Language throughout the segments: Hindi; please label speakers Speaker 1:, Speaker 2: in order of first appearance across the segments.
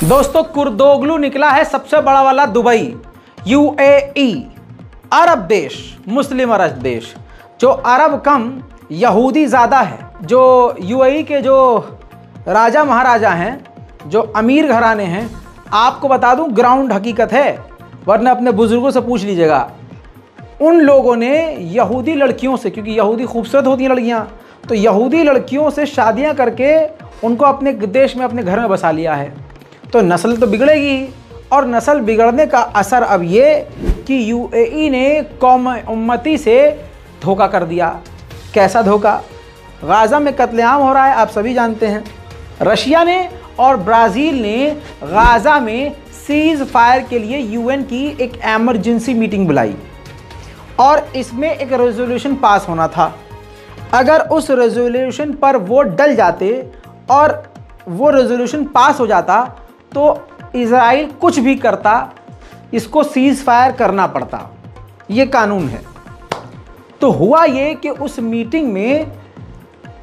Speaker 1: दोस्तों कुर्दोगलू निकला है सबसे बड़ा वाला दुबई, यूएई, अरब देश, मुस्लिम अरब देश, जो अरब कम यहूदी ज़्यादा है। जो यूएई के जो राजा महाराजा हैं, जो अमीर घराने हैं, आपको बता दूं ग्राउंड हकीकत है, वरना अपने बुजुर्गों से पूछ लीजिएगा। उन लोगों ने यहूदी लड़कियों से, क्योंकि यहूदी खूबसूरत होती हैं लड़कियां, तो यहूदी लड़कियों से शादियां करके उनको अपने देश में, अपने घर में बसा लिया है। तो नस्ल तो बिगड़ेगी, और नस्ल बिगड़ने का असर अब ये कि यूएई ने कौम उम्मती से धोखा कर दिया। कैसा धोखा? गाज़ा में कत्लेआम हो रहा है, आप सभी जानते हैं। रशिया ने और ब्राज़ील ने गाज़ा में सीज़ फायर के लिए यूएन की एक एमरजेंसी मीटिंग बुलाई और इसमें एक रेजोल्यूशन पास होना था। अगर उस रेजोल्यूशन पर वोट डल जाते और वो रेजोल्यूशन पास हो जाता तो इज़राइल कुछ भी करता, इसको सीज़ फायर करना पड़ता, ये कानून है। तो हुआ ये कि उस मीटिंग में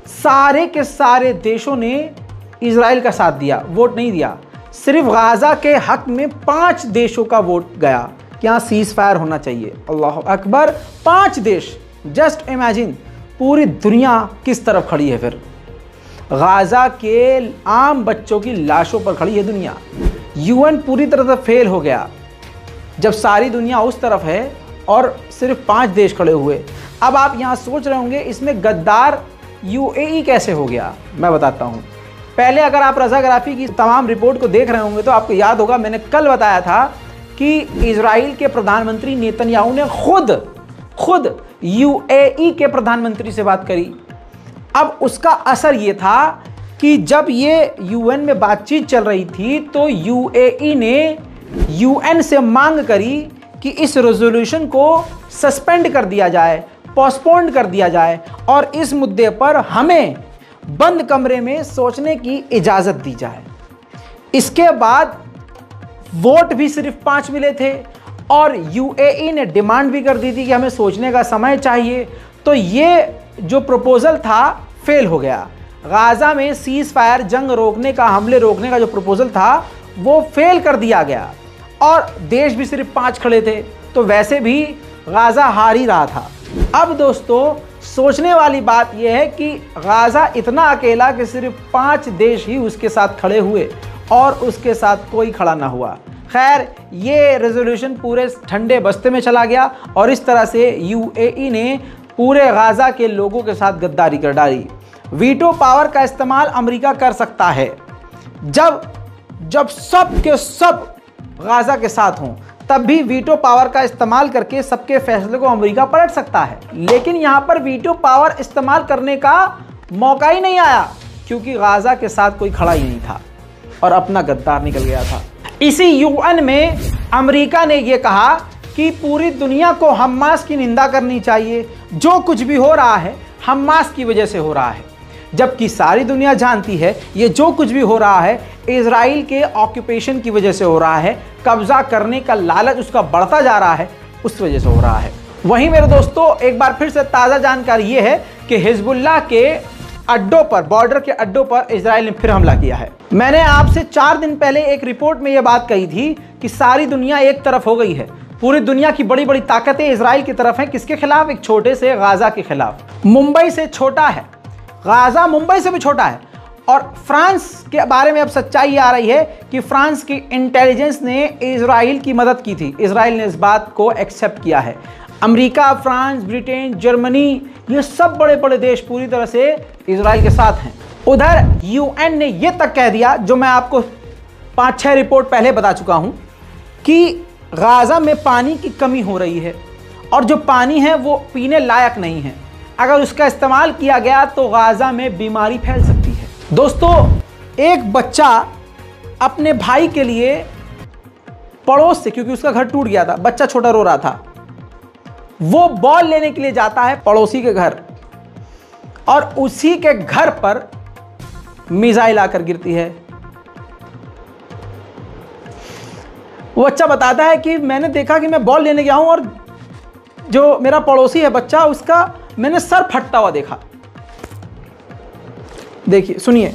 Speaker 1: सारे के सारे देशों ने इज़राइल का साथ दिया, वोट नहीं दिया। सिर्फ गाज़ा के हक में 5 देशों का वोट गया कि यहाँ सीज़ फायर होना चाहिए। अल्लाह अकबर, 5 देश। जस्ट इमेजिन पूरी दुनिया किस तरफ खड़ी है फिर। गाज़ा के आम बच्चों की लाशों पर खड़ी है दुनिया। यूएन पूरी तरह से फेल हो गया जब सारी दुनिया उस तरफ है और सिर्फ 5 देश खड़े हुए। अब आप यहाँ सोच रहे होंगे इसमें गद्दार यूएई कैसे हो गया। मैं बताता हूँ। पहले अगर आप रज़ाग्राफ़ी की तमाम रिपोर्ट को देख रहे होंगे तो आपको याद होगा मैंने कल बताया था कि इज़राइल के प्रधानमंत्री नेतन्याहू ने खुद यूएई के प्रधानमंत्री से बात करी। अब उसका असर ये था कि जब ये यूएन में बातचीत चल रही थी तो यूएई ने यूएन से मांग करी कि इस रेजोल्यूशन को सस्पेंड कर दिया जाए, पोस्टपोन कर दिया जाए और इस मुद्दे पर हमें बंद कमरे में सोचने की इजाज़त दी जाए। इसके बाद वोट भी सिर्फ 5 मिले थे और यूएई ने डिमांड भी कर दी थी कि हमें सोचने का समय चाहिए। तो ये जो प्रपोज़ल था फेल हो गया। गाज़ा में सीज़ फायर, जंग रोकने का, हमले रोकने का जो प्रपोज़ल था वो फेल कर दिया गया और देश भी सिर्फ 5 खड़े थे, तो वैसे भी गाज़ा हार ही रहा था। अब दोस्तों सोचने वाली बात यह है कि गाज़ा इतना अकेला कि सिर्फ 5 देश ही उसके साथ खड़े हुए और उसके साथ कोई खड़ा ना हुआ। खैर, ये रेजोल्यूशन पूरे ठंडे बस्ते में चला गया और इस तरह से यूएई ने पूरे गाज़ा के लोगों के साथ गद्दारी कर डाली। वीटो पावर का इस्तेमाल अमेरिका कर सकता है जब सब के सब गाज़ा के साथ हों, तब भी वीटो पावर का इस्तेमाल करके सबके फैसले को अमेरिका पलट सकता है। लेकिन यहाँ पर वीटो पावर इस्तेमाल करने का मौका ही नहीं आया क्योंकि गाज़ा के साथ कोई खड़ा ही नहीं था और अपना गद्दार निकल गया था। इसी यूएन में अमेरिका ने यह कहा कि पूरी दुनिया को हमास की निंदा करनी चाहिए। जो कुछ भी हो रहा है हमास की वजह से हो रहा है, जबकि सारी दुनिया जानती है ये जो कुछ भी हो रहा है इजराइल के ऑक्यूपेशन की वजह से हो रहा है। कब्जा करने का लालच उसका बढ़ता जा रहा है, उस वजह से हो रहा है। वहीं मेरे दोस्तों एक बार फिर से ताज़ा जानकारी ये है कि हिजबुल्लाह के अड्डों पर, बॉर्डर के अड्डों पर इजराइल ने फिर हमला किया है। मैंने आपसे 4 दिन पहले एक रिपोर्ट में यह बात कही थी कि सारी दुनिया एक तरफ हो गई है। पूरी दुनिया की बड़ी बड़ी ताकतें इजराइल की तरफ हैं। किसके खिलाफ? एक छोटे से गाज़ा के खिलाफ। मुंबई से छोटा है गाज़ा, मुंबई से भी छोटा है। और फ्रांस के बारे में अब सच्चाई आ रही है कि फ्रांस की इंटेलिजेंस ने इजराइल की मदद की थी। इजराइल ने इस बात को एक्सेप्ट किया है। अमेरिका, फ्रांस, ब्रिटेन, जर्मनी, ये सब बड़े बड़े देश पूरी तरह से इजराइल के साथ हैं। उधर यूएन ने यह तक कह दिया, जो मैं आपको 5-6 रिपोर्ट पहले बता चुका हूं, कि गाज़ा में पानी की कमी हो रही है और जो पानी है वो पीने लायक नहीं है। अगर उसका इस्तेमाल किया गया तो गाज़ा में बीमारी फैल सकती है। दोस्तों एक बच्चा अपने भाई के लिए पड़ोस से, क्योंकि उसका घर टूट गया था, बच्चा छोटा रो रहा था, वो बॉल लेने के लिए जाता है पड़ोसी के घर और उसी के घर पर मिसाइल आकर गिरती है। वो बच्चा बताता है कि मैंने देखा कि मैं बॉल लेने गया हूं और जो मेरा पड़ोसी है बच्चा, उसका मैंने सर फटता हुआ देखा। देखिए, सुनिए।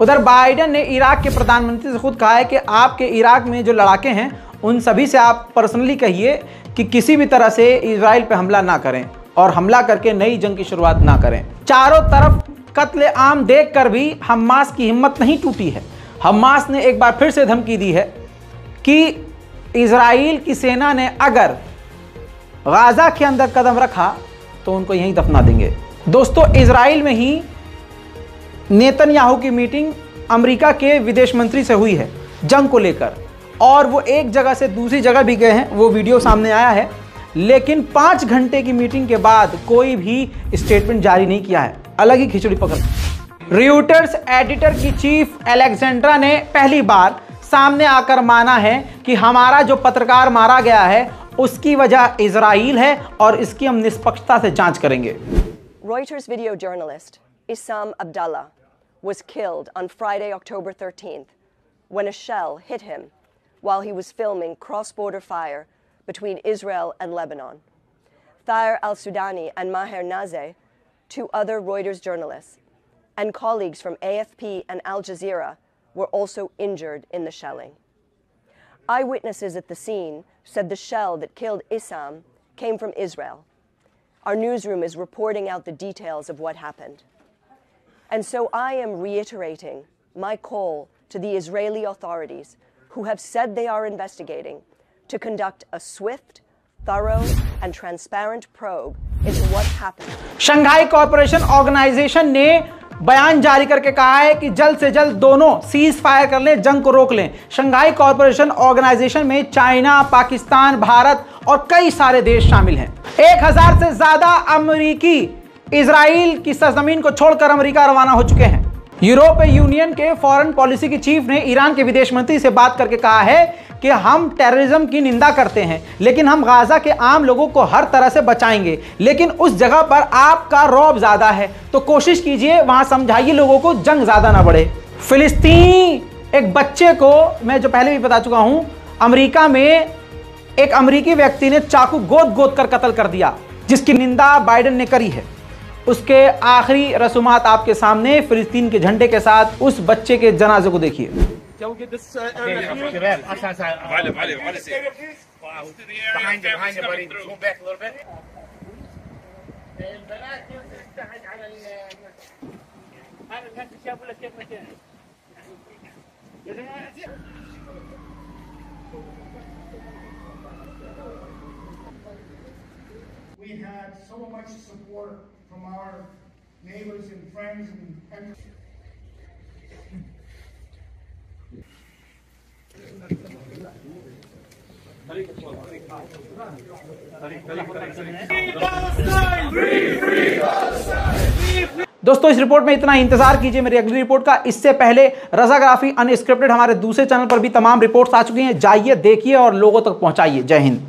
Speaker 1: उधर बाइडेन ने इराक के प्रधानमंत्री से खुद कहा है कि आपके इराक में जो लड़ाके हैं उन सभी से आप पर्सनली कहिए कि किसी भी तरह से इजराइल पे हमला ना करें और हमला करके नई जंग की शुरुआत ना करें। चारों तरफ कत्ले आम देखकर भी हमास की हिम्मत नहीं टूटी है। हमास ने एक बार फिर से धमकी दी है कि इजराइल की सेना ने अगर गाजा के अंदर कदम रखा तो उनको यहीं दफना देंगे। दोस्तों, इजराइल में ही नेतन्याहू की मीटिंग अमेरिका के विदेश मंत्री से हुई है जंग को लेकर, और वो एक जगह से दूसरी जगह भी गए हैं, वो वीडियो सामने आया है। लेकिन 5 घंटे की मीटिंग के बाद कोई भी स्टेटमेंट जारी नहीं किया है, अलग ही खिचड़ी पकड़। रॉयटर्स एडिटर की चीफ एलेक्जेंड्रा ने पहली बार सामने आकर माना है कि हमारा जो पत्रकार मारा गया है उसकी वजह इजराइल है और इसकी हम निष्पक्षता से जांच करेंगे।
Speaker 2: Reuters video journalist Issam Abdallah was killed on Friday, October 13th, when a shell hit him while he was filming cross-border fire between Israel and Lebanon. Thayer al-Sudani and Maher Nazeh, 2 other Reuters journalists, and colleagues from AFP and Al Jazeera were also injured in the shelling. Eyewitnesses at the scene said the shell that killed Issam came from Israel. Our newsroom is reporting out the details of what happened. And so I am reiterating my call to the Israeli authorities, who have said they are investigating, to conduct a swift, thorough, and transparent probe into what happened.
Speaker 1: Shanghai corporation organisation ने बयान जारी करके कहा है कि जल्द से जल्द दोनों सीज फायर कर लें, जंग को रोक लें। शंघाई कॉरपोरेशन ऑर्गेनाइजेशन में चाइना, पाकिस्तान, भारत और कई सारे देश शामिल हैं। 1000 से ज्यादा अमेरिकी इजराइल की सरजमीन को छोड़कर अमेरिका रवाना हो चुके हैं। यूरोपीय यूनियन के फॉरेन पॉलिसी के चीफ ने ईरान के विदेश मंत्री से बात करके कहा है कि हम टेररिज्म की निंदा करते हैं, लेकिन हम गाजा के आम लोगों को हर तरह से बचाएंगे, लेकिन उस जगह पर आपका रौब ज्यादा है, तो कोशिश कीजिए वहां समझाइए लोगों को, जंग ज्यादा ना बढ़े। फिलिस्तीनी एक बच्चे को मैं जो पहले भी बता चुका हूं, अमेरिका में एक अमेरिकी व्यक्ति ने चाकू गोद गोद कर कत्ल कर दिया, जिसकी निंदा बाइडेन ने करी है। उसके आखिरी रसूमात आपके सामने, फिलिस्तीन के झंडे के साथ उस बच्चे के जनाजे को देखिए।
Speaker 3: We had so much support from our neighbors and friends and
Speaker 1: दोस्तों, इस रिपोर्ट में इतना ही। इंतजार कीजिए मेरी अगली रिपोर्ट का। इससे पहले रज़ाग्राफी अनस्क्रिप्टेड हमारे दूसरे चैनल पर भी तमाम रिपोर्ट्स आ चुकी हैं, जाइए देखिए और लोगों तक पहुंचाइए। जय हिंद।